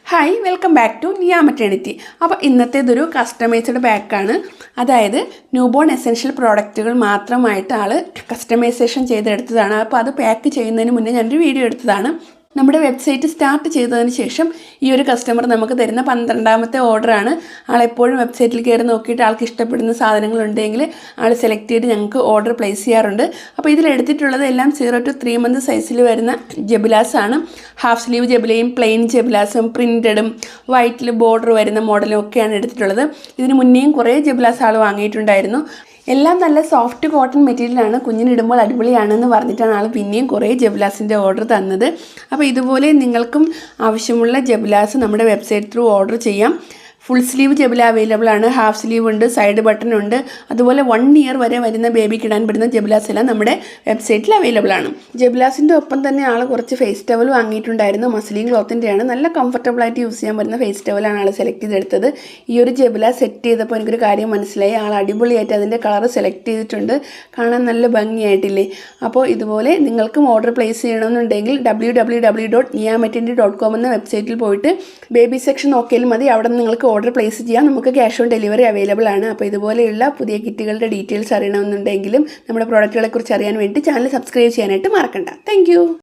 Hi welcome back to നിയ maternity. അപ്പോൾ ഇന്നത്തേതൊരു customised പാക്കാണ്. അതായത് ന്യൂബോൺ എസെൻഷ്യൽ പ്രോഡക്റ്റുകൾ മാത്രമായിട്ട് ആൾ കസ്റ്റമൈസേഷൻ ചെയ്തെടുത്തതാണ്. അപ്പോൾ അത് പാക്ക് ചെയ്യുന്നതിന് മുന്നേ ഞാനൊരു വീഡിയോ എടുത്തതാണ്. നമ്മുടെ വെബ്സൈറ്റ് സ്റ്റാർട്ട് ചെയ്തതിന് ശേഷം ഈ ഒരു കസ്റ്റമർ നമുക്ക് തരുന്ന 12ാമത്തെ ഓർഡറാണ്. ആളെപ്പോഴും വെബ്സൈറ്റിൽ കയറി നോക്കിയിട്ട് ആൾക്ക് ഇഷ്ടപ്പെടുന്ന സാധനങ്ങളുണ്ടെങ്കിൽ ആൾ സെലക്ട് ചെയ്ത് ഞങ്ങൾക്ക് ഓർഡർ പ്ലേസ് ചെയ്യാറുണ്ട്. അപ്പോൾ ഇതിലെടുത്തിട്ടുള്ളത് എല്ലാം 0 to 3 month സൈസിൽ വരുന്ന ജബിലാസാണ്. ഹാഫ് സ്ലീവ് ജബിലയും പ്ലെയിൻ ജബിലാസും പ്രിൻറ്റഡും വൈറ്റിൽ ബോർഡർ വരുന്ന മോഡലും ഒക്കെയാണ് എടുത്തിട്ടുള്ളത്. ഇതിന് മുന്നേയും കുറേ ജബിലാസ് ആൾ വാങ്ങിയിട്ടുണ്ടായിരുന്നു. എല്ലാം നല്ല സോഫ്റ്റ് കോട്ടൺ മെറ്റീരിയലാണ്, കുഞ്ഞിനിടുമ്പോൾ അടിപൊളിയാണെന്ന് പറഞ്ഞിട്ടാണ് ആൾ പിന്നെയും കുറേ ജബിലാസിൻ്റെ ഓർഡർ തന്നത്. അപ്പോൾ ഇതുപോലെ നിങ്ങൾക്കും ആവശ്യമുള്ള ജബിലാസ് നമ്മുടെ വെബ്സൈറ്റ് ത്രൂ ഓർഡർ ചെയ്യാം. ഫുൾ സ്ലീവ് ജബില അവൈലബിൾ ആണ്, ഹാഫ് സ്ലീവ് ഉണ്ട്, സൈഡ് ബട്ടൺ ഉണ്ട്. അതുപോലെ 1 year വരെ വരുന്ന ബേബിക്ക് ഇടാൻ പറ്റുന്ന ജബിലാസ് എല്ലാം നമ്മുടെ വെബ്സൈറ്റിൽ അവൈലബിൾ ആണ്. ജബിലാസിൻ്റെ ഒപ്പം തന്നെ ആൾ കുറച്ച് ഫേസ് ടവൽ വാങ്ങിയിട്ടുണ്ടായിരുന്നു. മസ്ലിൻ ക്ലോത്തിൻ്റെയാണ്, നല്ല കംഫർട്ടബിൾ ആയിട്ട് യൂസ് ചെയ്യാൻ പറ്റുന്ന ഫേസ് ടവലാണ് ആൾ സെലക്ട് ചെയ്തെടുത്തത്. ഈ ഒരു ജബില സെറ്റ് ചെയ്തപ്പോൾ എനിക്കൊരു കാര്യം മനസ്സിലായി, ആൾ അടിപൊളിയായിട്ട് അതിൻ്റെ കളർ സെലക്ട് ചെയ്തിട്ടുണ്ട്. കാണാൻ നല്ല ഭംഗിയായിട്ടില്ലേ? അപ്പോൾ ഇതുപോലെ നിങ്ങൾക്കും ഓർഡർ പ്ലേസ് ചെയ്യണമെന്നുണ്ടെങ്കിൽ www.niyamatindi.com എന്ന വെബ്സൈറ്റിൽ പോയിട്ട് ബേബി സെക്ഷൻ നോക്കിയാലും മതി. അവിടെ നിന്ന് നിങ്ങൾക്ക് ഓർഡർ പ്ലേസ് ചെയ്യാം. നമുക്ക് ക്യാഷ് ഓൺ ഡെലിവറി അവൈലബിൾ ആണ്. അപ്പോൾ ഇതുപോലെയുള്ള പുതിയ കിറ്റുകളുടെ ഡീറ്റെയിൽസ് അറിയണമെന്നുണ്ടെങ്കിലും നമ്മുടെ പ്രോഡക്റ്റുകളെക്കുറിച്ച് അറിയാൻ വേണ്ടി ചാനൽ സബ്സ്ക്രൈബ് ചെയ്യാനായിട്ട് മറക്കണ്ട. താങ്ക്